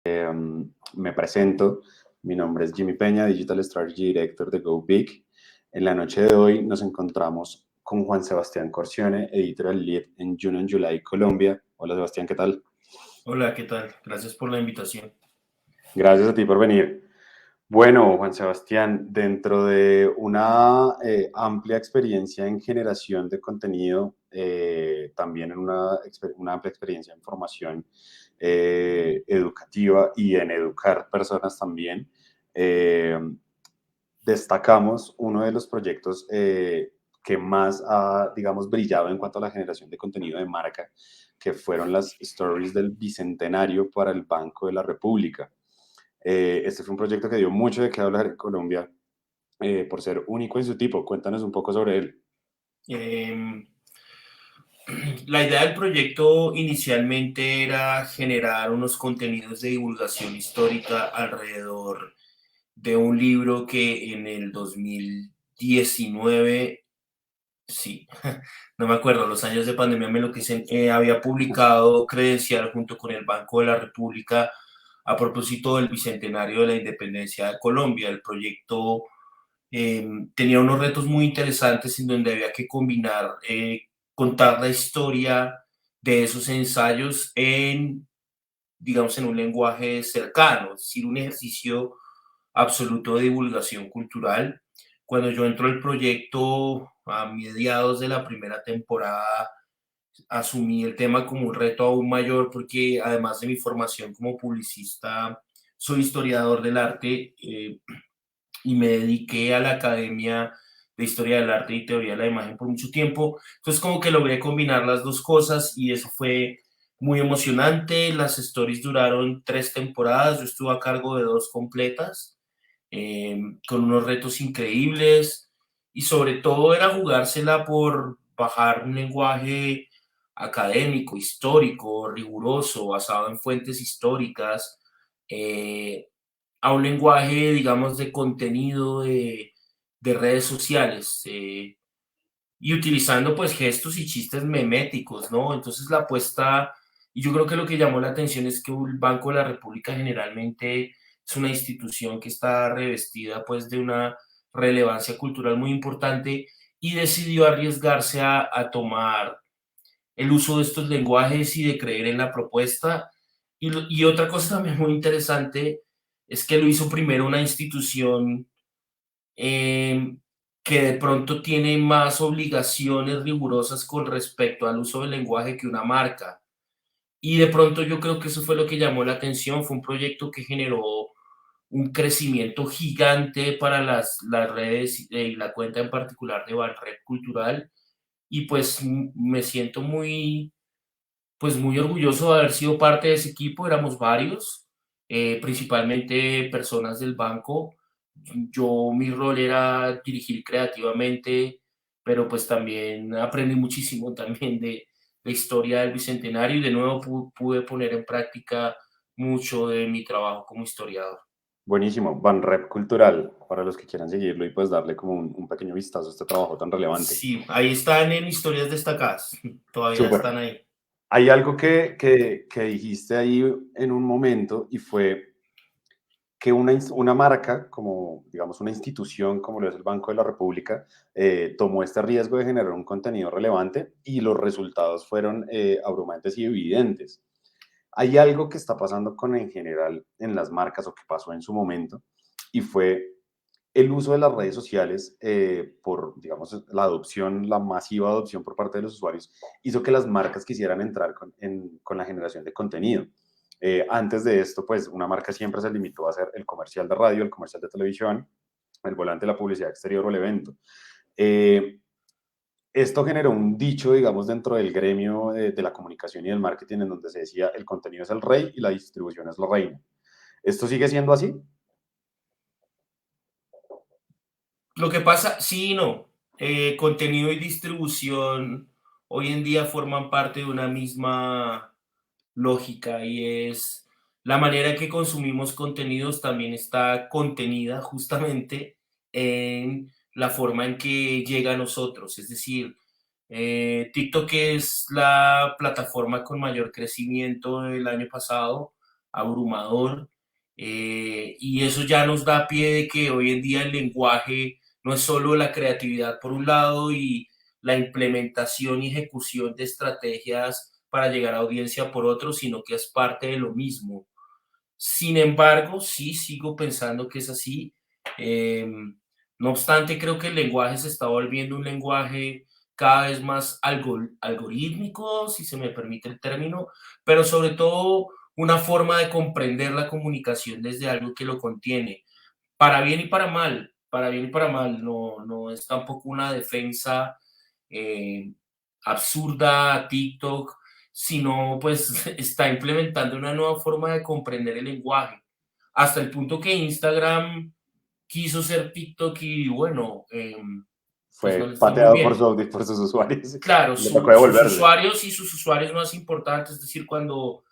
Me presento, mi nombre es Jimmy Peña, Digital Strategy Director de Go Big. En la noche de hoy nos encontramos con Juan Sebastián Corcione, Editorial Lead en June and July Colombia. Hola Sebastián, ¿qué tal? Hola, ¿qué tal? Gracias por la invitación. Gracias a ti por venir. Bueno, Juan Sebastián, dentro de una amplia experiencia en generación de contenido, también en una amplia experiencia en formación educativa y en educar personas también, eh, destacamos uno de los proyectos que más ha, digamos, brillado en cuanto a la generación de contenido de marca, que fueron las stories del Bicentenario para el Banco de la República. Este fue un proyecto que dio mucho de qué hablar en Colombia por ser único en su tipo. Cuéntanos un poco sobre él. Eh, la idea del proyecto inicialmente era generar unos contenidos de divulgación histórica alrededor de un libro que en el 2019, sí, no me acuerdo, los años de pandemia me lo que se había publicado Credencial junto con el Banco de la República a propósito del bicentenario de la independencia de Colombia. El proyecto tenía unos retos muy interesantes en donde había que combinar, contar la historia de esos ensayos digamos, en un lenguaje cercano, es decir, un ejercicio absoluto de divulgación cultural. Cuando yo entro al proyecto a mediados de la primera temporada, asumí el tema como un reto aún mayor porque además de mi formación como publicista, soy historiador del arte, y me dediqué a la Academia de Historia del Arte y Teoría de la Imagen por mucho tiempo. Entonces como que logré combinar las dos cosas y eso fue muy emocionante. Las stories duraron 3 temporadas, yo estuve a cargo de 2 completas, con unos retos increíbles y sobre todo era jugársela por bajar un lenguaje académico, histórico, riguroso, basado en fuentes históricas, eh, a un lenguaje, digamos, de contenido de redes sociales, y utilizando pues gestos y chistes meméticos, ¿no? Entonces la apuesta, y yo creo que lo que llamó la atención es que el Banco de la República generalmente es una institución que está revestida pues de una relevancia cultural muy importante y decidió arriesgarse a tomar el uso de estos lenguajes y de creer en la propuesta. Y otra cosa también muy interesante es que lo hizo primero una institución, eh, que de pronto tiene más obligaciones rigurosas con respecto al uso del lenguaje que una marca. Y de pronto yo creo que eso fue lo que llamó la atención, fue un proyecto que generó un crecimiento gigante para las redes y la cuenta en particular de Banrep Cultural. Y pues me siento muy orgulloso de haber sido parte de ese equipo, éramos varios, principalmente personas del banco. Yo, mi rol era dirigir creativamente, pero pues también aprendí muchísimo también de la historia del Bicentenario y de nuevo pude poner en práctica mucho de mi trabajo como historiador. Buenísimo, Banrep Cultural, para los que quieran seguirlo y pues darle como un pequeño vistazo a este trabajo tan relevante. Sí, ahí están en historias destacadas, todavía Súper. están ahí. Hay algo que dijiste ahí en un momento y fue que una marca, como digamos una institución como lo es el Banco de la República, tomó este riesgo de generar un contenido relevante y los resultados fueron abrumantes y evidentes. Hay algo que está pasando con en general en las marcas o que pasó en su momento y fue el uso de las redes sociales por, digamos, la adopción, la masiva adopción por parte de los usuarios, hizo que las marcas quisieran entrar con la generación de contenido. Antes de esto, pues una marca siempre se limitó a hacer el comercial de radio, el comercial de televisión, el volante de la publicidad exterior o el evento. Eh, Esto generó un dicho, digamos, dentro del gremio de la comunicación y del marketing, en donde se decía el contenido es el rey y la distribución es la reina. ¿Esto sigue siendo así? Lo que pasa, sí y no. Contenido y distribución hoy en día forman parte de una misma lógica y es la manera en que consumimos contenidos también está contenida justamente en la forma en que llega a nosotros. Es decir, TikTok es la plataforma con mayor crecimiento del año pasado, abrumador, y eso ya nos da pie de que hoy en día el lenguaje no es solo la creatividad por un lado y la implementación y ejecución de estrategias para llegar a audiencia por otro, sino que es parte de lo mismo. Sin embargo, sí sigo pensando que es así. No obstante, creo que el lenguaje se está volviendo un lenguaje cada vez más algorítmico, si se me permite el término, pero sobre todo una forma de comprender la comunicación desde algo que lo contiene, para bien y para mal, para bien y para mal. No, no es tampoco una defensa eh, absurda a TikTok, sino pues está implementando una nueva forma de comprender el lenguaje, hasta el punto que Instagram quiso ser TikTok y bueno, pues no Fue le está muy pateado por, bien. por sus usuarios Claro, y le tocó sus devolverse. usuarios y sus usuarios más importantes, es decir, cuando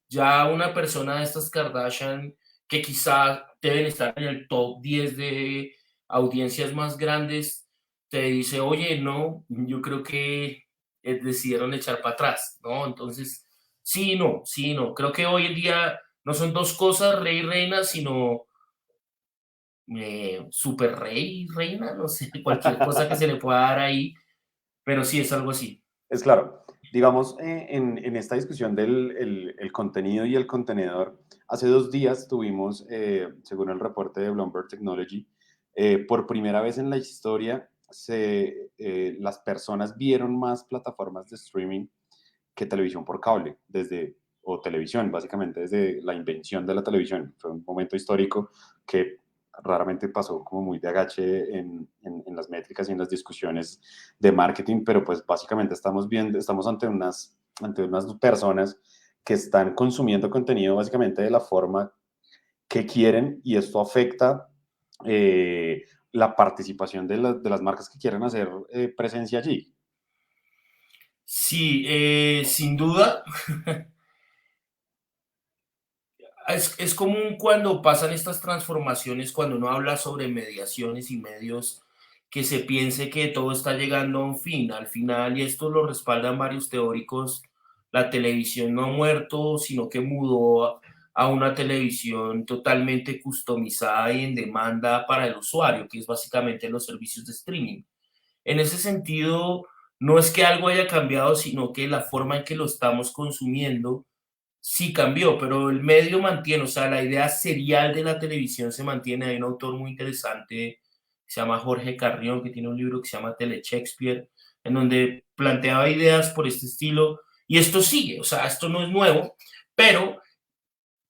ya una persona de estas Kardashian, que quizá deben estar en el top 10 de audiencias más grandes, te dice, oye, no, yo creo que decidieron echar para atrás, ¿no? Entonces, sí, no, sí, no. Creo que hoy en día no son dos cosas, rey y reina, sino super rey y reina, no sé, cualquier cosa que se le pueda dar ahí, pero sí es algo así. Es claro, digamos, en esta discusión del el contenido y el contenedor, hace 2 días tuvimos, según el reporte de Bloomberg Technology, por primera vez en la historia, las personas vieron más plataformas de streaming que televisión por cable, o televisión, básicamente desde la invención de la televisión. Fue un momento histórico que raramente pasó como muy de agache en las métricas y en las discusiones de marketing, pero pues básicamente estamos ante unas personas que están consumiendo contenido básicamente de la forma que quieren y esto afecta la participación de las marcas que quieren hacer presencia allí. Sí, sin duda. Es común cuando pasan estas transformaciones, cuando uno habla sobre mediaciones y medios, que se piense que todo está llegando a un fin. Al final, y esto lo respaldan varios teóricos, la televisión no ha muerto, sino que mudó a una televisión totalmente customizada y en demanda para el usuario, que es básicamente los servicios de streaming. En ese sentido, no es que algo haya cambiado, sino que la forma en que lo estamos consumiendo sí cambió, pero el medio mantiene, o sea, la idea serial de la televisión se mantiene. Hay un autor muy interesante que se llama Jorge Carrión, que tiene un libro que se llama Tele Shakespeare, en donde planteaba ideas por este estilo, y esto sigue, o sea, esto no es nuevo, pero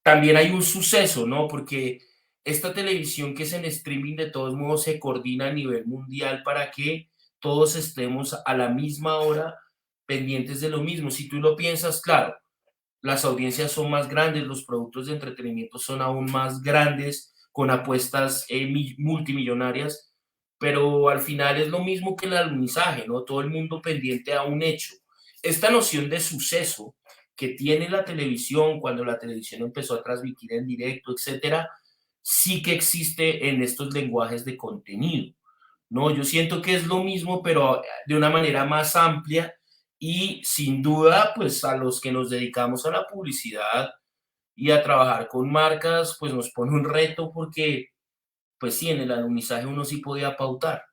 también hay un suceso, ¿no? Porque esta televisión que es en streaming de todos modos se coordina a nivel mundial para que todos estemos a la misma hora pendientes de lo mismo. Si tú lo piensas, claro, las audiencias son más grandes, los productos de entretenimiento son aún más grandes, con apuestas multimillonarias, pero al final es lo mismo que el alunizaje, ¿no? Todo el mundo pendiente a un hecho. Esta noción de suceso que tiene la televisión cuando la televisión empezó a transmitir en directo, etcétera, sí que existe en estos lenguajes de contenido, ¿no? Yo siento que es lo mismo, pero de una manera más amplia y sin duda, pues a los que nos dedicamos a la publicidad y a trabajar con marcas, pues nos pone un reto porque, pues sí, en el alunizaje uno sí podía pautar,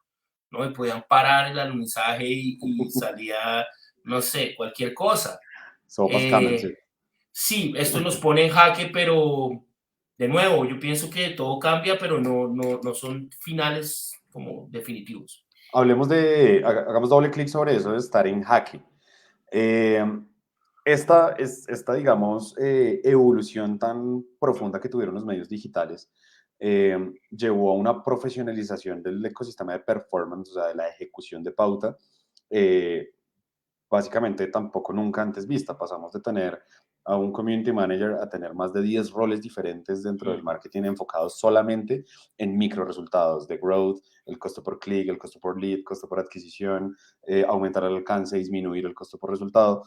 ¿no? Y podían parar el alunizaje y salía, no sé, cualquier cosa. Sopas camel, Eh, sí. sí, esto nos pone en jaque, pero de nuevo, yo pienso que todo cambia, pero no son finales como definitivos. Hagamos doble clic sobre eso de estar en jaque. Eh, esta, digamos, evolución tan profunda que tuvieron los medios digitales llevó a una profesionalización del ecosistema de performance, o sea, de la ejecución de pauta, eh, básicamente tampoco nunca antes vista. Pasamos de tener a un community manager a tener más de 10 roles diferentes dentro del Mm. marketing enfocados solamente en micro resultados de growth, el costo por clic, el costo por lead, costo por adquisición, aumentar el alcance, disminuir el costo por resultado.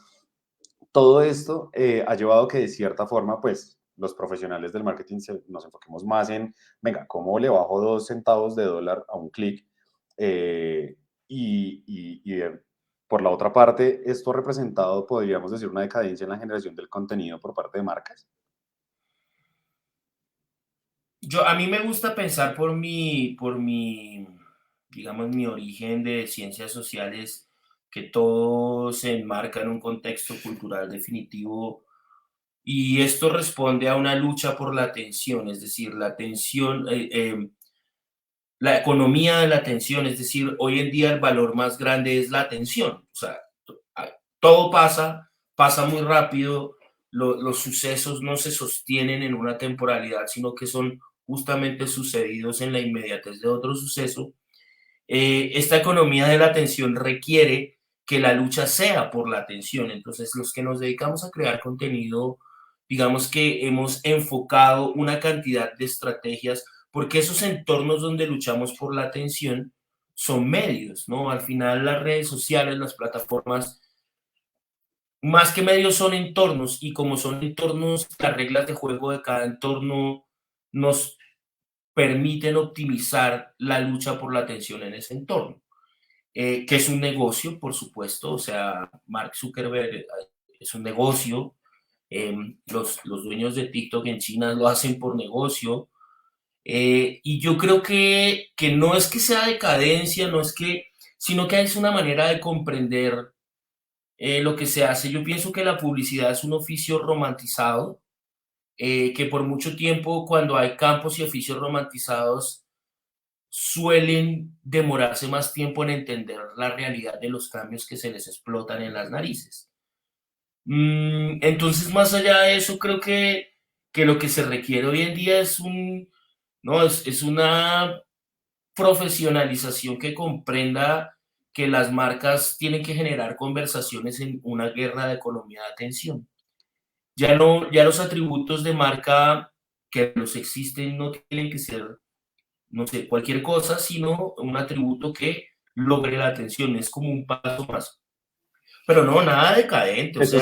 Todo esto ha llevado que de cierta forma, pues, los profesionales del marketing nos enfoquemos más en, venga, ¿cómo le bajo 2 centavos de dólar a un clic? Eh, y por la otra parte, esto ha representado, podríamos decir, una decadencia en la generación del contenido por parte de marcas. A mí me gusta pensar digamos, mi origen de ciencias sociales, que todo se enmarca en un contexto cultural definitivo y esto responde a una lucha por la atención, es decir, la atención, la economía de la atención, es decir, hoy en día el valor más grande es la atención, o sea, todo pasa muy rápido, los sucesos no se sostienen en una temporalidad, sino que son justamente sucedidos en la inmediatez de otro suceso. Esta economía de la atención requiere que la lucha sea por la atención. Entonces, los que nos dedicamos a crear contenido, digamos que hemos enfocado una cantidad de estrategias, porque esos entornos donde luchamos por la atención son medios, ¿no? Al final las redes sociales, las plataformas, más que medios son entornos, y como son entornos, las reglas de juego de cada entorno nos permiten optimizar la lucha por la atención en ese entorno, que es un negocio, por supuesto, o sea, Mark Zuckerberg es un negocio, los dueños de TikTok en China lo hacen por negocio, y yo creo que no es que sea decadencia, no es que, sino que es una manera de comprender lo que se hace. Yo pienso que la publicidad es un oficio romantizado, que por mucho tiempo cuando hay campos y oficios romantizados suelen demorarse más tiempo en entender la realidad de los cambios que se les explotan en las narices. Entonces, más allá de eso, creo que lo que se requiere hoy en día es no, es una profesionalización que comprenda que las marcas tienen que generar conversaciones en una guerra de economía de atención. Ya los atributos de marca que los existen no tienen que ser, no sé, cualquier cosa, sino un atributo que logre la atención. Es como un paso más. Pero no, nada decadente, o Eso,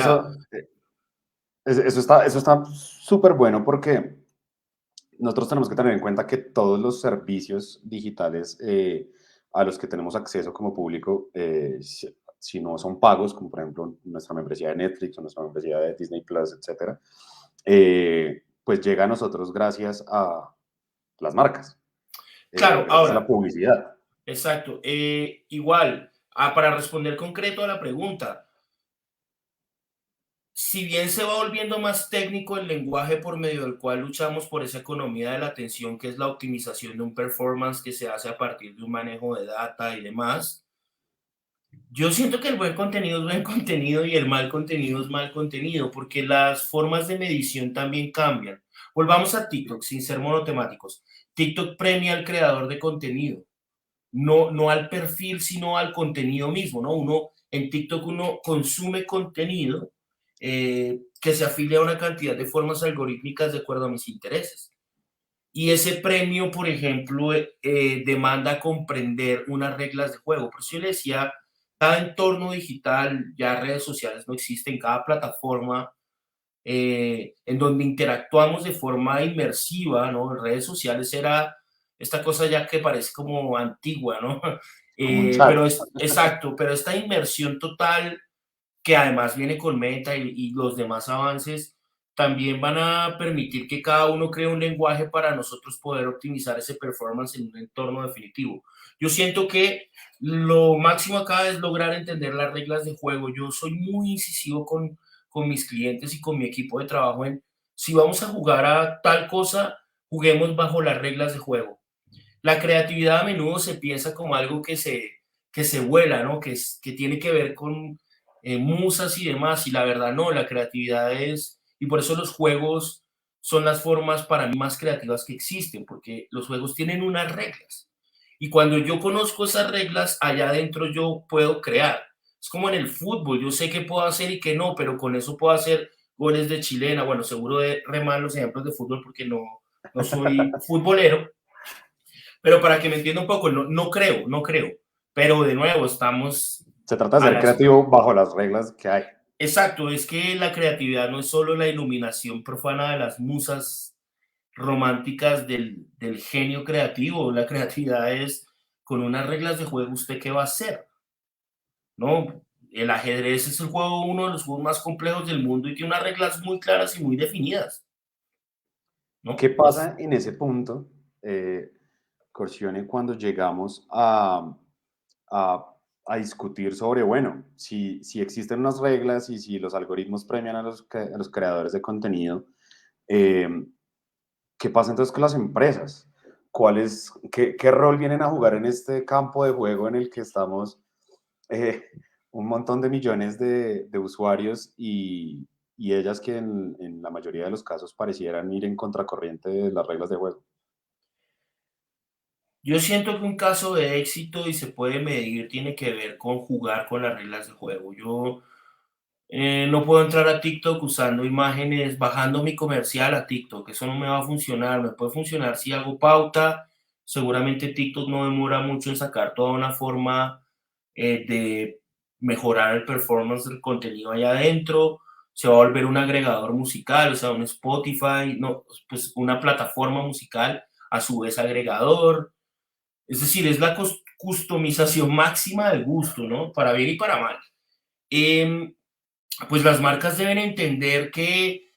sea, eso está súper bueno porque nosotros tenemos que tener en cuenta que todos los servicios digitales a los que tenemos acceso como público, si no son pagos, como por ejemplo nuestra membresía de Netflix o nuestra membresía de Disney Plus, etcétera, pues llega a nosotros gracias a las marcas, claro, gracias a la ahora, publicidad. exacto. Igual, para responder concreto a la pregunta, si bien se va volviendo más técnico el lenguaje por medio del cual luchamos por esa economía de la atención, que es la optimización de un performance que se hace a partir de un manejo de data y demás, yo siento que el buen contenido es buen contenido y el mal contenido es mal contenido, porque las formas de medición también cambian. Volvamos a TikTok, sin ser monotemáticos. TikTok premia al creador de contenido, no al perfil, sino al contenido mismo, ¿no? En TikTok uno consume contenido que se afilia a una cantidad de formas algorítmicas de acuerdo a mis intereses. Y ese premio, por ejemplo, demanda comprender unas reglas de juego. Por eso yo le decía, cada entorno digital, ya redes sociales no existen, cada plataforma en donde interactuamos de forma inmersiva, ¿no? En redes sociales era esta cosa ya que parece como antigua, ¿no? Como un chat. Pero es exacto, pero esta inmersión total que además viene con Meta y los demás avances, también van a permitir que cada uno cree un lenguaje para nosotros poder optimizar ese performance en un entorno definitivo. Yo siento que lo máximo acá es lograr entender las reglas de juego. Yo soy muy incisivo con mis clientes y con mi equipo de trabajo en si vamos a jugar a tal cosa, juguemos bajo las reglas de juego. La creatividad a menudo se piensa como algo que se vuela, ¿no? Que tiene que ver con musas y demás, y la verdad no, la creatividad es, y por eso los juegos son las formas para mí más creativas que existen, porque los juegos tienen unas reglas. Y cuando yo conozco esas reglas, allá adentro yo puedo crear. Es como en el fútbol, yo sé qué puedo hacer y qué no, pero con eso puedo hacer goles de chilena. Bueno, seguro de remar los ejemplos de fútbol porque no soy futbolero, pero para que me entienda un poco, no creo. Pero de nuevo, estamos Se trata de a ser las... creativo bajo las reglas que hay. Exacto, es que la creatividad no es solo la iluminación profana de las musas románticas del genio creativo. La creatividad es, con unas reglas de juego, ¿usted qué va a hacer? ¿No? El ajedrez es el juego, uno de los juegos más complejos del mundo y tiene unas reglas muy claras y muy definidas. ¿no? ¿Qué pasa en ese punto, Corcione, cuando llegamos a discutir sobre, bueno, si existen unas reglas y si los algoritmos premian a los creadores de contenido, eh, ¿qué pasa entonces con las empresas? ¿Qué rol vienen a jugar en este campo de juego en el que estamos eh, un montón de millones de usuarios y ellas que en la mayoría de los casos parecieran ir en contracorriente de las reglas de juego? Yo siento que un caso de éxito y se puede medir tiene que ver con jugar con las reglas de juego. Yo no puedo entrar a TikTok usando imágenes, bajando mi comercial a TikTok. Eso no me va a funcionar. Me puede funcionar si hago pauta. Seguramente TikTok no demora mucho en sacar toda una forma de mejorar el performance del contenido allá adentro. Se va a volver un agregador musical, o sea, un Spotify, no, pues una plataforma musical, a su vez agregador. Es decir, es la customización máxima del gusto, ¿no? Para bien y para mal. Em, pues las marcas deben entender que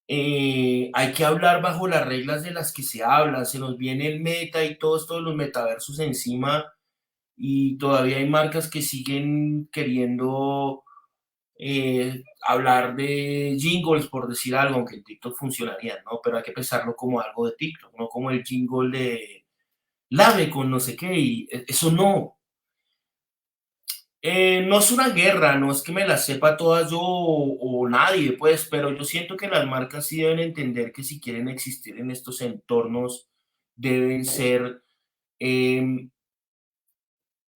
hay que hablar bajo las reglas de las que se habla. Se nos viene el meta y todo esto de los metaversos encima y todavía hay marcas que siguen queriendo hablar de jingles, por decir algo, aunque en TikTok funcionaría, ¿no? Pero hay que pensarlo como algo de TikTok, no como el jingle de lave con no sé qué, y eso no. No es una guerra, no es que me las sepa todas yo o nadie, pues, pero yo siento que las marcas sí deben entender que si quieren existir en estos entornos, deben ser, em,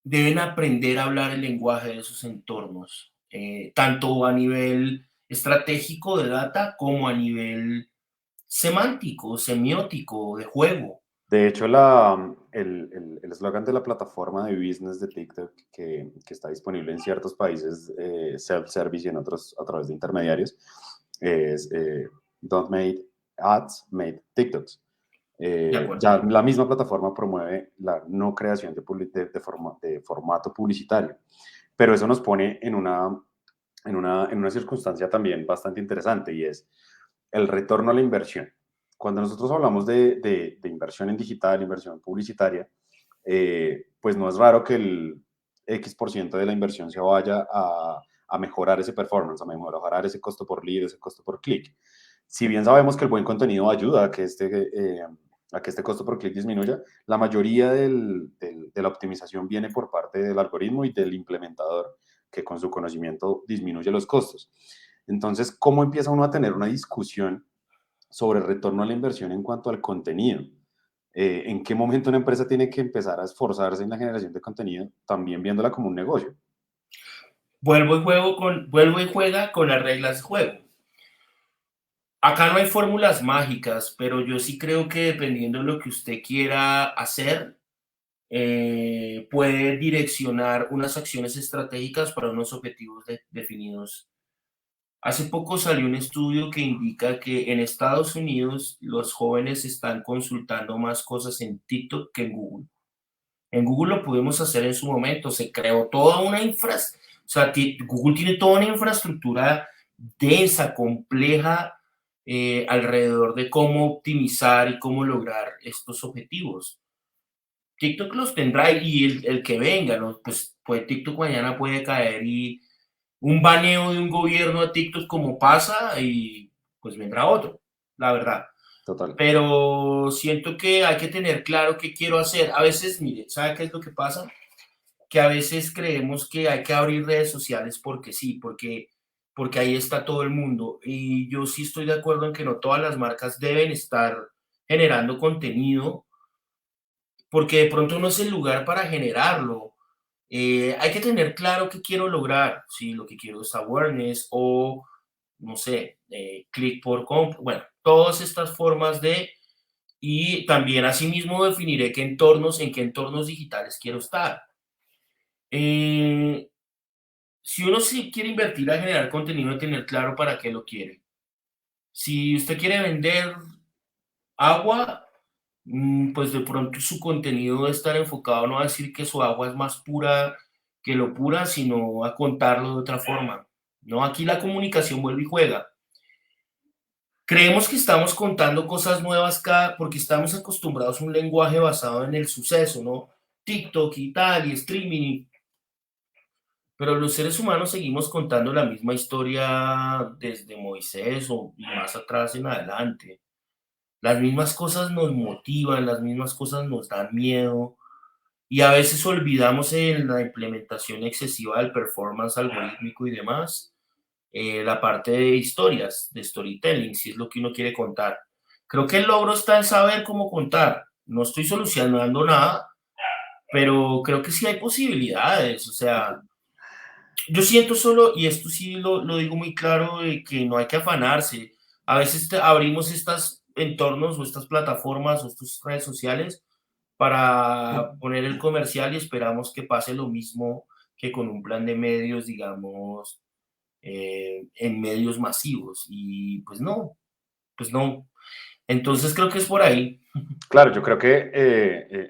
deben aprender a hablar el lenguaje de esos entornos, tanto a nivel estratégico de data como a nivel semántico, semiótico, de juego. De hecho, el eslogan de la plataforma de business de TikTok, que está disponible en ciertos países self-service y en otros a través de intermediarios, es Don't Make Ads, Made TikToks. De acuerdo. Ya la misma plataforma promueve la no creación de formato publicitario, pero eso nos pone en una circunstancia también bastante interesante y es el retorno a la inversión. Cuando nosotros hablamos de inversión en digital, inversión publicitaria, pues no es raro que el X% de la inversión se vaya a mejorar ese performance, a mejorar ese costo por lead, ese costo por clic. Si bien sabemos que el buen contenido ayuda a que este costo por clic disminuya, la mayoría de la optimización viene por parte del algoritmo y del implementador, que con su conocimiento disminuye los costos. Entonces, ¿cómo empieza uno a tener una discusión sobre el retorno a la inversión en cuanto al contenido? ¿En qué momento una empresa tiene que empezar a esforzarse en la generación de contenido, también viéndola como un negocio? Vuelvo y juega con las reglas de juego. Acá no hay fórmulas mágicas, pero yo sí creo que dependiendo de lo que usted quiera hacer, puede direccionar unas acciones estratégicas para unos objetivos definidos. Hace poco salió un estudio que indica que en Estados Unidos los jóvenes están consultando más cosas en TikTok que en Google. En Google lo pudimos hacer en su momento, se creó toda una infraestructura, o sea, Google tiene toda una infraestructura densa, compleja, alrededor de cómo optimizar y cómo lograr estos objetivos. TikTok los tendrá y el que venga, ¿no? Pues TikTok mañana puede caer y un baneo de un gobierno a TikTok como pasa y pues vendrá otro, la verdad. Total. Pero siento que hay que tener claro qué quiero hacer. A veces, mire, ¿sabe qué es lo que pasa? Que a veces creemos que hay que abrir redes sociales porque sí, porque ahí está todo el mundo. Y yo sí estoy de acuerdo en que no todas las marcas deben estar generando contenido porque de pronto no es el lugar para generarlo. Hay que tener claro qué quiero lograr, si lo que quiero es awareness o, no sé, click por compra, bueno, todas estas formas de, y también asimismo definiré en qué entornos digitales quiero estar. Eh, si uno sí quiere invertir a generar contenido, tener claro para qué lo quiere. Si usted quiere vender agua, pues de pronto su contenido debe estar enfocado no a decir que su agua es más pura que lo pura, sino a contarlo de otra forma. ¿No? Aquí la comunicación vuelve y juega. creemos que estamos contando cosas nuevas cada, porque estamos acostumbrados a un lenguaje basado en el suceso, ¿no? TikTok y tal, y streaming, pero los seres humanos seguimos contando la misma historia desde Moisés o y más atrás en adelante. Las mismas cosas nos motivan, las mismas cosas nos dan miedo y a veces olvidamos en la implementación excesiva del performance algorítmico y demás, la parte de historias, de storytelling, si es lo que uno quiere contar. Creo que el logro está en saber cómo contar. No estoy solucionando nada, pero creo que sí hay posibilidades. O sea, yo siento solo, y esto sí lo digo muy claro, de que no hay que afanarse. A veces abrimos estos entornos o estas plataformas o estas redes sociales para poner el comercial y esperamos que pase lo mismo que con un plan de medios, digamos, en medios masivos. Y pues no, pues no. Entonces creo que es por ahí. Claro, yo creo que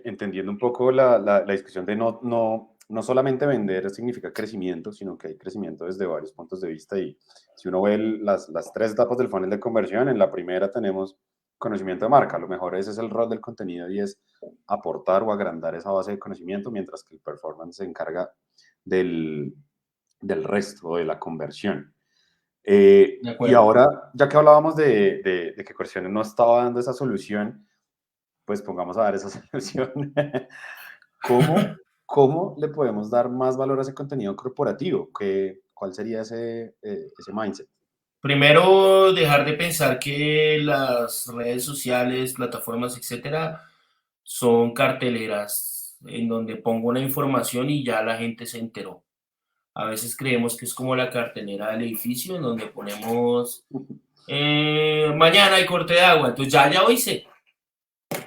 entendiendo un poco la discusión de no solamente vender significa crecimiento, sino que hay crecimiento desde varios puntos de vista y si uno ve las tres etapas del funnel de conversión, en la primera tenemos conocimiento de marca, a lo mejor ese es el rol del contenido y es aportar o agrandar esa base de conocimiento, mientras que el performance se encarga del, del resto de la conversión. De Y acuerdo. ahora, ya que hablábamos de que Cuestiones no estaba dando esa solución, pues pongamos a dar esa solución. ¿Cómo le podemos dar más valor a ese contenido corporativo? ¿Cuál sería ese mindset? Primero, dejar de pensar que las redes sociales, plataformas, etcétera, son carteleras en donde pongo una información y ya la gente se enteró. A veces creemos que es como la cartelera del edificio en donde ponemos mañana hay corte de agua, entonces ya lo hice.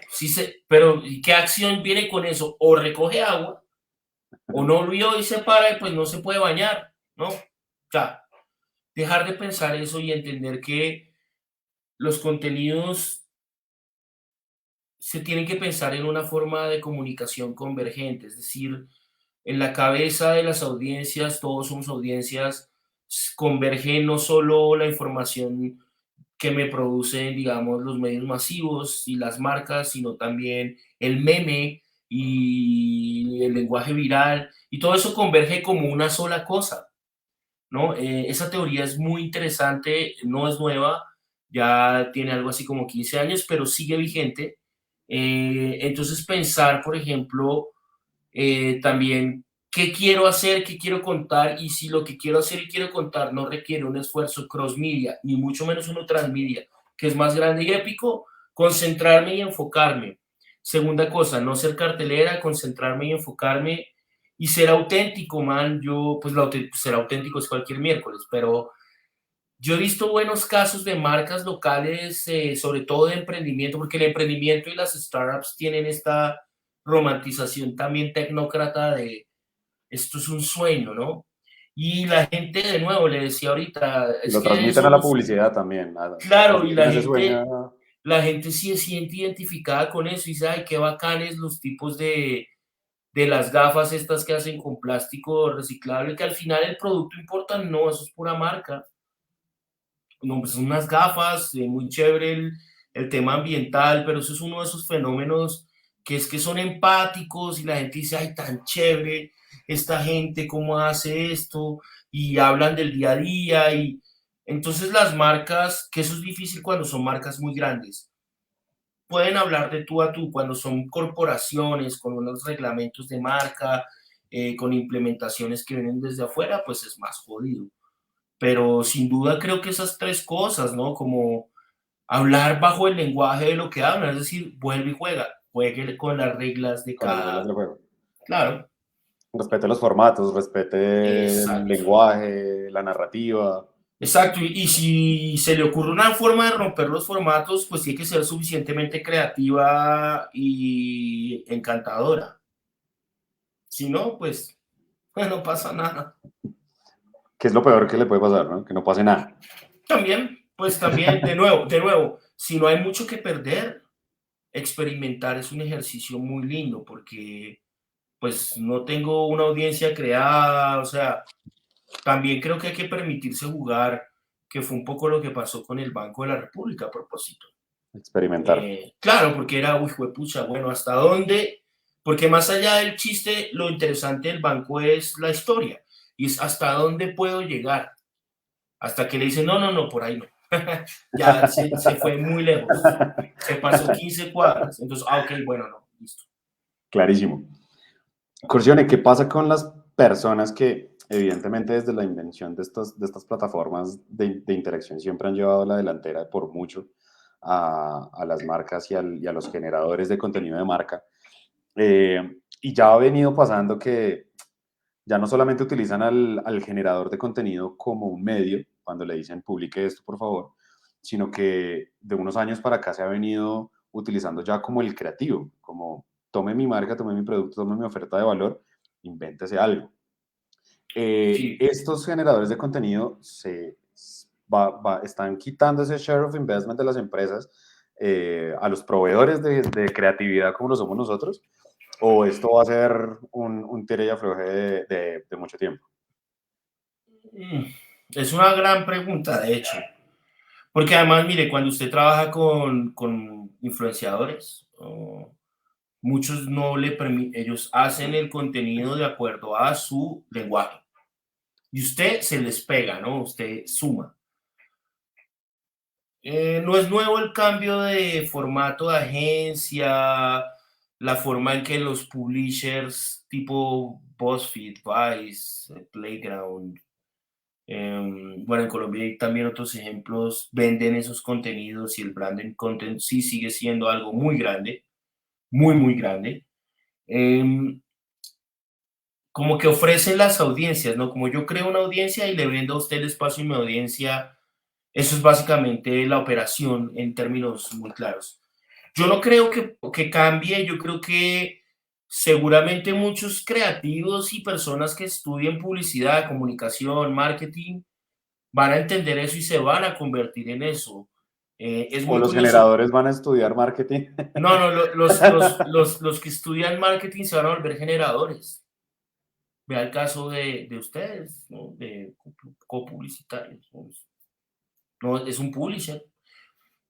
Sí pero ¿y qué acción viene con eso? O recoge agua, o no olvidó y se para y pues no se puede bañar, ¿no? O sea, dejar de pensar eso y entender que los contenidos se tienen que pensar en una forma de comunicación convergente, es decir, en la cabeza de las audiencias, todos somos audiencias, converge no solo la información que me producen, digamos, los medios masivos y las marcas, sino también el meme y el lenguaje viral, y todo eso converge como una sola cosa, ¿no? Esa teoría es muy interesante, no es nueva, ya tiene algo así como 15 años, pero sigue vigente. Entonces pensar, por ejemplo, también qué quiero hacer, qué quiero contar y si lo que quiero hacer y quiero contar no requiere un esfuerzo cross media, ni mucho menos uno transmedia, que es más grande y épico, concentrarme y enfocarme. Segunda cosa, no ser cartelera, concentrarme y enfocarme y ser auténtico, man. Yo, pues ser auténtico es cualquier miércoles, pero yo he visto buenos casos de marcas locales, sobre todo de emprendimiento, porque el emprendimiento y las startups tienen esta romantización también tecnócrata de esto es un sueño, ¿no? Y la gente, de nuevo, le decía ahorita, Y es lo que transmiten a la somos, publicidad también, claro, y transmiten ese sueño. la gente sí se siente identificada con eso y dice, ay, qué bacanes los tipos de las gafas estas que hacen con plástico reciclable, que al final el producto importa, no, eso es pura marca. No, pues son unas gafas, muy chévere el tema ambiental, pero eso es uno de esos fenómenos que es que son empáticos y la gente dice, ay, tan chévere esta gente, cómo hace esto, y hablan del día a día, y entonces las marcas, que eso es difícil cuando son marcas muy grandes, pueden hablar de tú a tú, cuando son corporaciones con unos reglamentos de marca, con implementaciones que vienen desde afuera, pues es más jodido. Pero sin duda creo que esas tres cosas, ¿no? Como hablar bajo el lenguaje de lo que hablan, es decir, vuelve y juega, juegue con las reglas de Con las reglas cada. del juego. Claro, Respete los formatos, respete el exacto. lenguaje, la narrativa. Exacto, y si se le ocurre una forma de romper los formatos, pues tiene que ser suficientemente creativa y encantadora. Si no, pues no pasa nada. Que es lo peor que le puede pasar, ¿no? Que no pase nada. También, pues también, de nuevo, si no hay mucho que perder, experimentar es un ejercicio muy lindo porque pues no tengo una audiencia creada, o sea, también creo que hay que permitirse jugar. que fue un poco lo que pasó con el Banco de la República a propósito. Experimentar. Claro, porque era, uy, pucha, bueno, ¿hasta dónde? Porque más allá del chiste, lo interesante del banco es la historia y es hasta dónde puedo llegar. Hasta que le dicen, no, no, no, por ahí no. Ya se fue muy lejos. Se pasó 15 cuadras. Entonces, ok, bueno, no, listo. Clarísimo. Corcione, ¿qué pasa con las personas que, evidentemente, desde la invención de estas plataformas de interacción siempre han llevado la delantera por mucho a las marcas y a los generadores de contenido de marca? Y ya ha venido pasando que ya no solamente utilizan al generador de contenido como un medio, cuando le dicen publique esto, por favor, sino que de unos años para acá se ha venido utilizando ya como el creativo, como tome mi marca, tome mi producto, tome mi oferta de valor, invéntese algo. Sí, Estos generadores de contenido están quitando ese share of investment de las empresas a los proveedores de creatividad como lo somos nosotros, o esto va a ser un tire y afloje de mucho tiempo. mm, es una gran pregunta, de hecho. Porque además, mire, cuando usted trabaja con influenciadores, muchos no le permiten, ellos hacen el contenido de acuerdo a su lenguaje. Y usted se les pega, ¿no? Usted suma. No es nuevo el cambio de formato de agencia, la forma en que los publishers tipo BuzzFeed, Vice, Playground, bueno, en Colombia hay también otros ejemplos, venden esos contenidos y el branding content sí sigue siendo algo muy grande, muy, muy grande. Em, Como que ofrecen las audiencias, ¿no? Como yo creo una audiencia y le vendo a usted el espacio y mi audiencia, eso es básicamente la operación en términos muy claros. Yo no creo que cambie, yo creo que seguramente muchos creativos y personas que estudian publicidad, comunicación, marketing, van a entender eso y se van a convertir en eso. Es O muy los curioso. generadores van a estudiar marketing. No, no, los que estudian marketing se van a volver generadores. Vea el caso de ustedes, ¿no? De copublicitarios. No, es un publisher.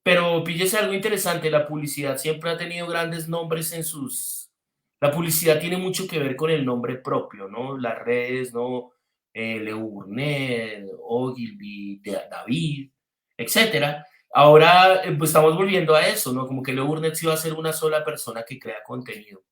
Pero píllese algo interesante, la publicidad siempre ha tenido grandes nombres en sus... La publicidad tiene mucho que ver con el nombre propio, ¿no? Las redes, ¿no? Leo Burnett, Ogilvy, David, etcétera. Ahora pues estamos volviendo a eso, ¿no? Como que Leo Burnett sí va a ser una sola persona que crea contenido.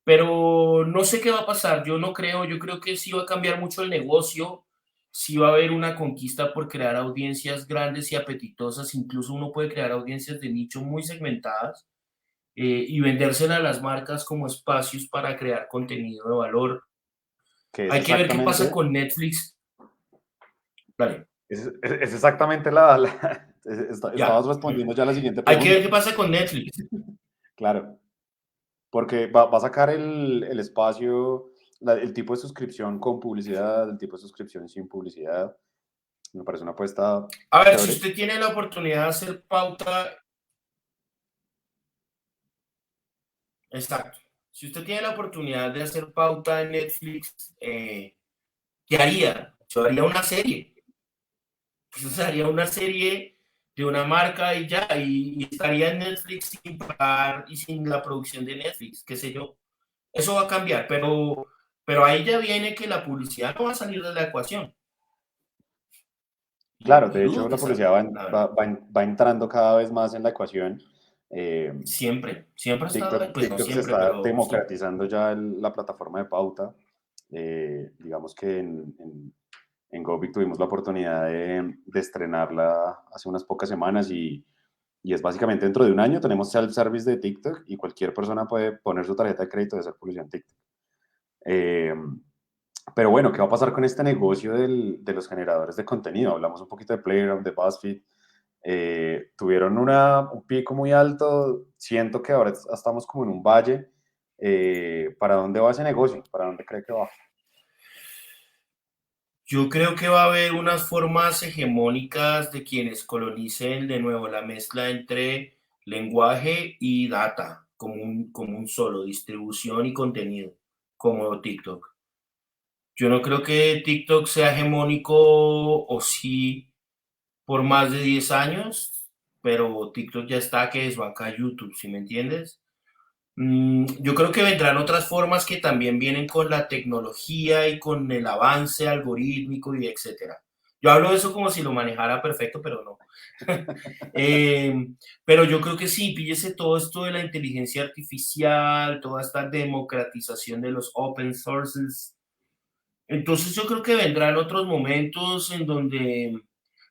Pero no sé qué va a pasar, yo no creo, yo creo que sí va a cambiar mucho el negocio, sí va a haber una conquista por crear audiencias grandes y apetitosas, incluso uno puede crear audiencias de nicho muy segmentadas y vendérsela a las marcas como espacios para crear contenido de valor. Que es Hay que ver qué pasa exactamente, con Netflix. Vale, es exactamente ya. estabas respondiendo ya a la siguiente Hay que ver pregunta. qué pasa con Netflix. Claro, porque va a sacar el espacio, el tipo de suscripción con publicidad, el tipo de suscripción sin publicidad. Me parece una apuesta A ver, si chévere. usted tiene la oportunidad de hacer pauta, exacto. Si usted tiene la oportunidad de hacer pauta en Netflix, ¿qué haría? Yo haría una serie. Pues haría una serie de una marca y ya, y estaría en Netflix sin pagar y sin la producción de Netflix, qué sé yo. Eso va a cambiar, pero ahí ya viene que la publicidad no va a salir de la ecuación. Claro, Y de dudo hecho que la publicidad salga, la verdad. va entrando cada vez más en la ecuación. Eh, Siempre, siempre ha estado ahí, pues no TikTok se siempre, está pero sí. democratizando ya la plataforma de pauta. Digamos que en Govic tuvimos la oportunidad de estrenarla hace unas pocas semanas y es básicamente dentro de un año tenemos self-service de TikTok y cualquier persona puede poner su tarjeta de crédito y hacer publicidad en TikTok. Eh, pero bueno, ¿qué va a pasar con este negocio de los generadores de contenido? Hablamos un poquito de Playground, de BuzzFeed. Tuvieron un pico muy alto. Siento que ahora estamos como en un valle. ¿Para dónde va ese negocio? ¿Para dónde cree que va? Yo creo que va a haber unas formas hegemónicas de quienes colonicen de nuevo la mezcla entre lenguaje y data como un solo, distribución y contenido, como TikTok. Yo no creo que TikTok sea hegemónico o sí, por más de 10 años, pero TikTok ya está que desbanca a YouTube, ¿sí me entiendes? Yo creo que vendrán otras formas que también vienen con la tecnología y con el avance algorítmico y etcétera. Yo hablo de eso como si lo manejara perfecto, pero no. Eh, pero yo creo que sí, píllese todo esto de la inteligencia artificial, toda esta democratización de los open sources. Entonces yo creo que vendrán otros momentos en donde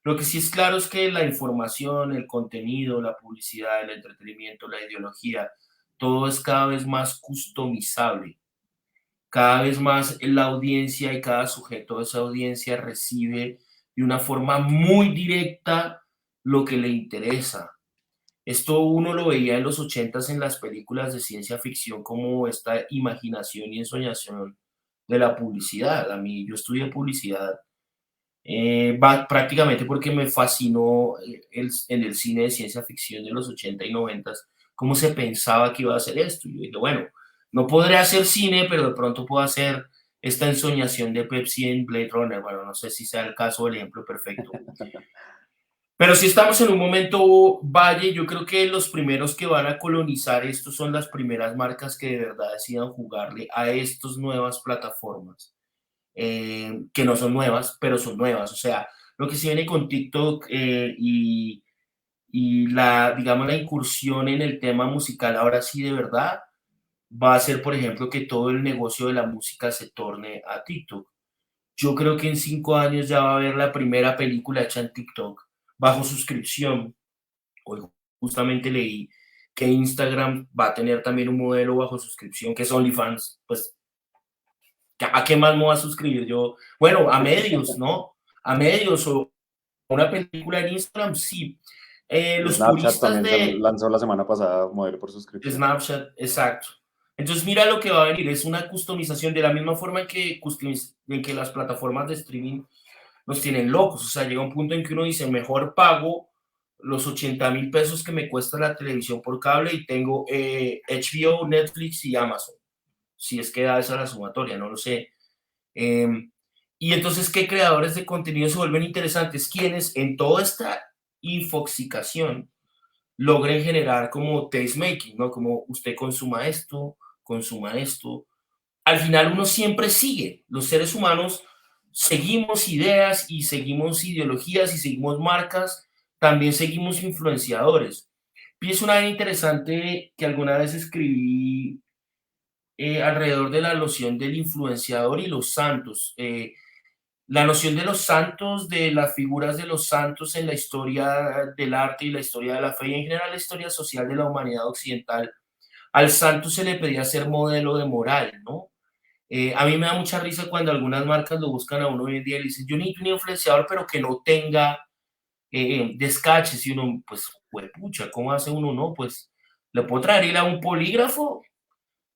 lo que sí es claro es que la información, el contenido, la publicidad, el entretenimiento, la ideología, todo es cada vez más customizable. Cada vez más la audiencia y cada sujeto de esa audiencia recibe de una forma muy directa lo que le interesa. Esto uno lo veía en los ochentas en las películas de ciencia ficción como esta imaginación y ensoñación de la publicidad. A mí, yo estudié publicidad prácticamente porque me fascinó en el cine de ciencia ficción de los 80 y 90 cómo se pensaba que iba a hacer esto. Y yo dije, bueno, no podré hacer cine, pero de pronto puedo hacer esta ensoñación de Pepsi en Blade Runner. Bueno, no sé si sea el caso o el ejemplo perfecto. Pero si estamos en un momento valle, yo creo que los primeros que van a colonizar esto son las primeras marcas que de verdad decidan jugarle a estas nuevas plataformas, que no son nuevas, pero son nuevas. O sea, lo que se viene con TikTok y la, digamos, la incursión en el tema musical, ahora sí de verdad, va a ser, por ejemplo, que todo el negocio de la música se torne a TikTok. Yo creo que en 5 años ya va a haber la primera película hecha en TikTok bajo suscripción. Hoy justamente leí que Instagram va a tener también un modelo bajo suscripción que es OnlyFans. Pues, ¿a qué más me voy a suscribir yo? Bueno, a medios, ¿no? A medios o una película en Instagram, sí. Los Snapchat puristas también se de lanzó la semana pasada, modelo por suscripción. Snapchat, exacto. Entonces, mira lo que va a venir, es una customización de la misma forma en que las plataformas de streaming nos tienen locos. O sea, llega un punto en que uno dice, mejor pago los 80.000 pesos que me cuesta la televisión por cable y tengo HBO, Netflix y Amazon. Si es que da esa la sumatoria, no lo sé. Eh, y entonces, ¿qué creadores de contenido se vuelven interesantes? Quienes en toda esta infoxicación logren generar como taste making, ¿no? Como usted consuma esto, consuma esto. Al final uno siempre sigue. Los seres humanos seguimos ideas y seguimos ideologías y seguimos marcas, también seguimos influenciadores. Y es una idea interesante que alguna vez escribí alrededor de la noción del influenciador y los santos. La noción de los santos, de las figuras de los santos en la historia del arte y la historia de la fe y en general la historia social de la humanidad occidental. Al santo se le pedía ser modelo de moral, ¿no? A mí me da mucha risa cuando algunas marcas lo buscan a uno hoy en día y le dicen, yo necesito un influenciador, pero que no tenga descaches. Y uno, pues, pucha, ¿cómo hace uno? No, pues, ¿le puedo traer ir a un polígrafo?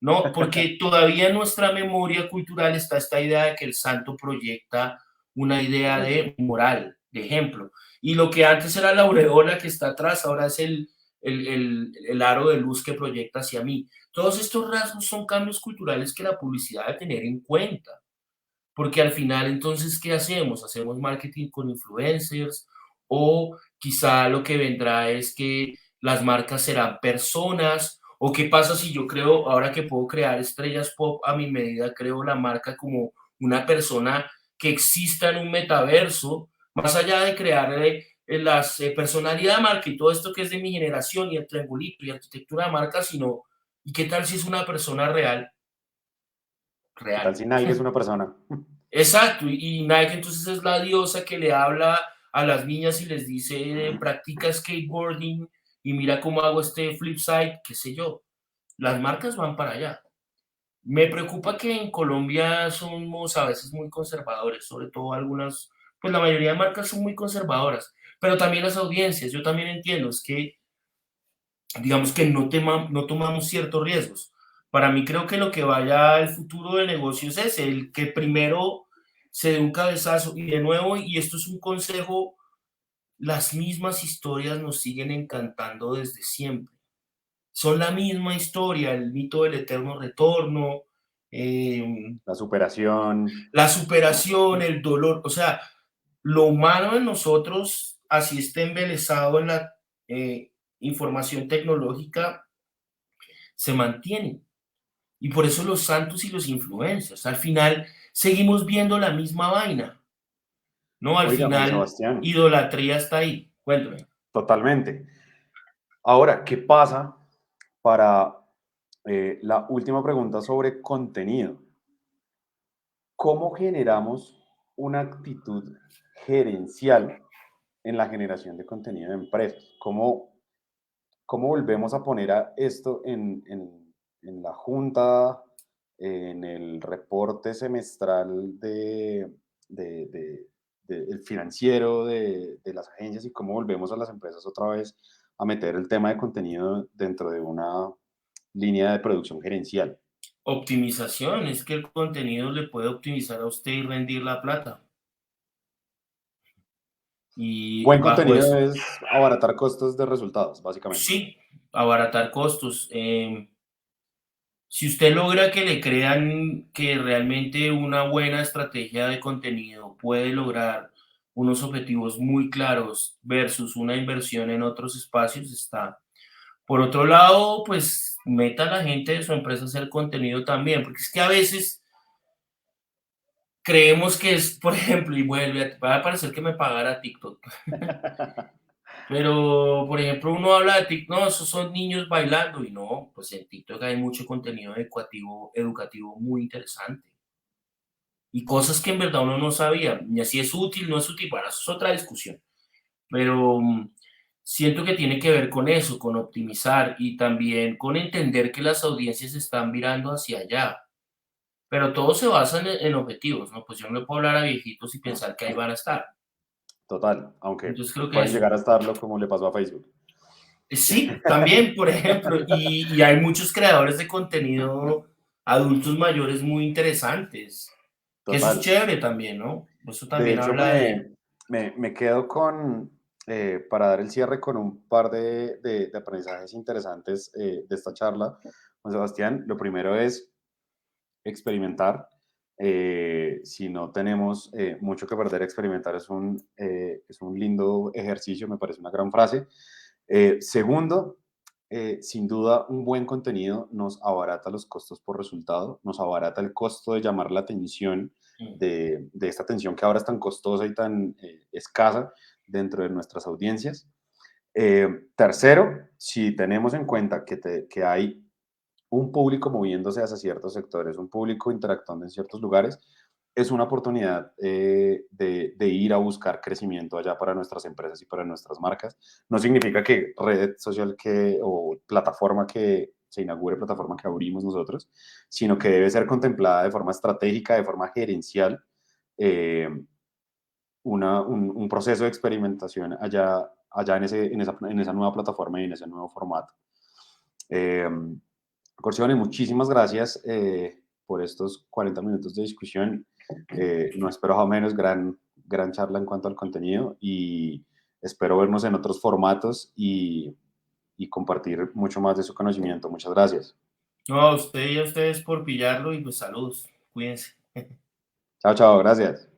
No, porque todavía en nuestra memoria cultural está esta idea de que el santo proyecta una idea Correcto. de moral, de ejemplo. Y lo que antes era la aureola que está atrás, ahora es el aro de luz que proyecta hacia mí. Todos estos rasgos son cambios culturales que la publicidad debe tener en cuenta, porque al final entonces, ¿qué hacemos? ¿Hacemos marketing con influencers? O quizá lo que vendrá es que las marcas serán personas, o qué pasa si yo creo, ahora que puedo crear estrellas pop a mi medida, creo la marca como una persona que exista en un metaverso, más allá de crear las personalidad de marca y todo esto que es de mi generación y el triangulito y arquitectura de marca, sino, ¿y qué tal si es una persona real? ¿Qué tal Real. si Nike es una persona? Exacto, y Nike entonces es la diosa que le habla a las niñas y les dice, practica skateboarding y mira cómo hago este flipside, qué sé yo. Las marcas van para allá. Me preocupa que en Colombia somos a veces muy conservadores, sobre todo algunas, pues la mayoría de marcas son muy conservadoras, pero también las audiencias, yo también entiendo, es que digamos que no tomamos ciertos riesgos. Para mí creo que lo que vaya al futuro de negocios es el que primero se dé un cabezazo y de nuevo, y esto es un consejo, las mismas historias nos siguen encantando desde siempre. Son la misma historia, el mito del eterno retorno, eh, La superación. la superación, el dolor, o sea, lo humano en nosotros así esté embelesado en la información tecnológica, se mantiene. Y por eso los santos y los influencers, al final seguimos viendo la misma vaina, ¿no? Al Oiga, Juan final, Sebastián, idolatría está ahí. Cuéntame. totalmente. Ahora, ¿qué pasa para la última pregunta sobre contenido? ¿Cómo generamos una actitud gerencial en la generación de contenido de empresas? ¿Cómo volvemos a poner a esto en la junta, en el reporte semestral el financiero de las agencias y cómo volvemos a las empresas otra vez a meter el tema de contenido dentro de una línea de producción gerencial? Optimización, es que el contenido le puede optimizar a usted y rendir la plata. Y Buen bajo contenido eso, es abaratar costos de resultados, básicamente. sí, abaratar costos. Si usted logra que le crean que realmente una buena estrategia de contenido puede lograr unos objetivos muy claros versus una inversión en otros espacios, está. Por otro lado, pues meta a la gente de su empresa a hacer contenido también, porque es que a veces creemos que es, por ejemplo, y vuelve, va a parecer que me pagara TikTok, pero, por ejemplo, uno habla de TikTok, no, esos son niños bailando, y no, pues en TikTok hay mucho contenido educativo muy interesante. Y cosas que en verdad uno no sabía, y así es útil, no es útil, bueno, eso es otra discusión, pero siento que tiene que ver con eso, con optimizar y también con entender que las audiencias están mirando hacia allá, pero todo se basa en objetivos, ¿no? Pues yo no le puedo hablar a viejitos y pensar que ahí van a estar. Total, aunque Entonces creo que pueden eso. llegar a estarlo como le pasó a Facebook. Sí, también, por ejemplo, y hay muchos creadores de contenido adultos mayores muy interesantes, que eso es Total. chévere también, ¿no? Eso De también hecho, habla de. me quedo para dar el cierre con un par de aprendizajes interesantes de esta charla. Juan Sebastián, lo primero es experimentar. Si no tenemos mucho que perder, experimentar es un lindo ejercicio, me parece una gran frase. Segundo, sin duda, un buen contenido nos abarata los costos por resultado, nos abarata el costo de llamar la atención de esta atención que ahora es tan costosa y tan escasa dentro de nuestras audiencias. Tercero, si tenemos en cuenta que hay un público moviéndose hacia ciertos sectores, un público interactuando en ciertos lugares, es una oportunidad de ir a buscar crecimiento allá para nuestras empresas y para nuestras marcas. No significa que red social o plataforma que se inaugure, plataforma que abrimos nosotros, sino que debe ser contemplada de forma estratégica, de forma gerencial, eh, un proceso de experimentación allá en esa nueva plataforma y en ese nuevo formato. Eh, Corcione, muchísimas gracias por estos 40 minutos de discusión. No espero menos gran charla en cuanto al contenido y espero vernos en otros formatos y compartir mucho más de su conocimiento. Muchas gracias. No, a usted y a ustedes por pillarlo y pues saludos, cuídense. Chao, chao, gracias.